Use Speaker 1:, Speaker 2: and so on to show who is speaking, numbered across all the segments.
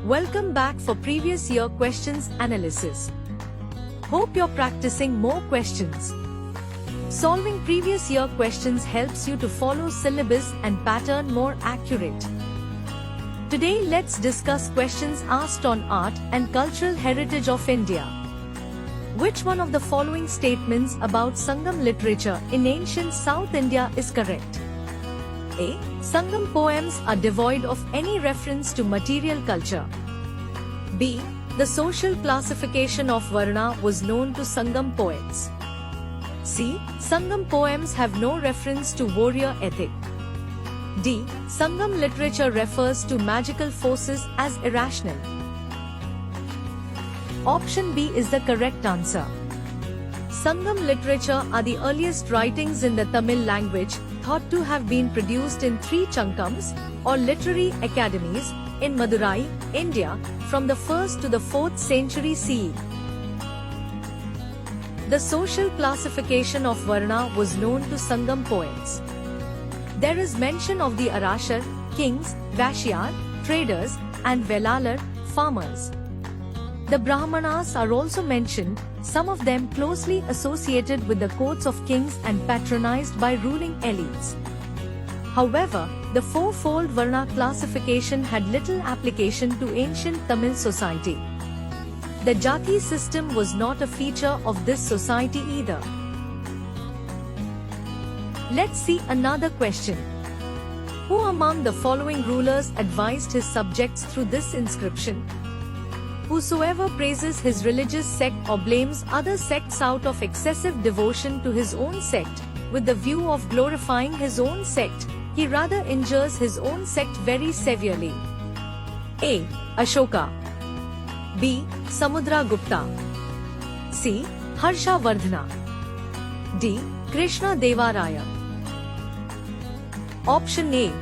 Speaker 1: Welcome back for previous year questions analysis. Hope you're practicing more questions. Solving previous year questions helps you to follow syllabus and pattern more accurate. Today let's discuss questions asked on art and cultural heritage of India. Which one of the following statements about Sangam literature in ancient South India is correct? A. Sangam poems are devoid of any reference to material culture. B. The social classification of Varna was known to Sangam poets. C. Sangam poems have no reference to warrior ethic. D. Sangam literature refers to magical forces as irrational. Option B is the correct answer. Sangam literature are the earliest writings in the Tamil language, thought to have been produced in 3 chankams, or literary academies, in Madurai, India, from the 1st to the 4th century CE. The social classification of Varna was known to Sangam poets. There is mention of the Arashar, kings, Vashyar, traders, and Velalar, farmers. The Brahmanas are also mentioned, some of them closely associated with the courts of kings and patronized by ruling elites. However, the fourfold Varna classification had little application to ancient Tamil society. The Jati system was not a feature of this society either. Let's see another question. Who among the following rulers advised his subjects through this inscription? Whosoever praises his religious sect or blames other sects out of excessive devotion to his own sect, with the view of glorifying his own sect, he rather injures his own sect very severely. A. Ashoka. B. Samudragupta. C. Harshavardhana. D. Krishna Devaraya. Option A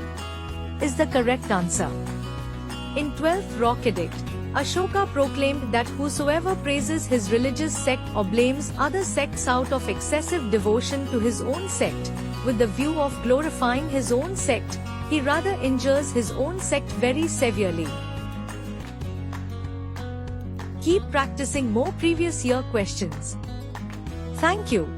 Speaker 1: is the correct answer. In 12th Rock Edict, Ashoka proclaimed that whosoever praises his religious sect or blames other sects out of excessive devotion to his own sect, with the view of glorifying his own sect, he rather injures his own sect very severely. Keep practicing more previous year questions. Thank you.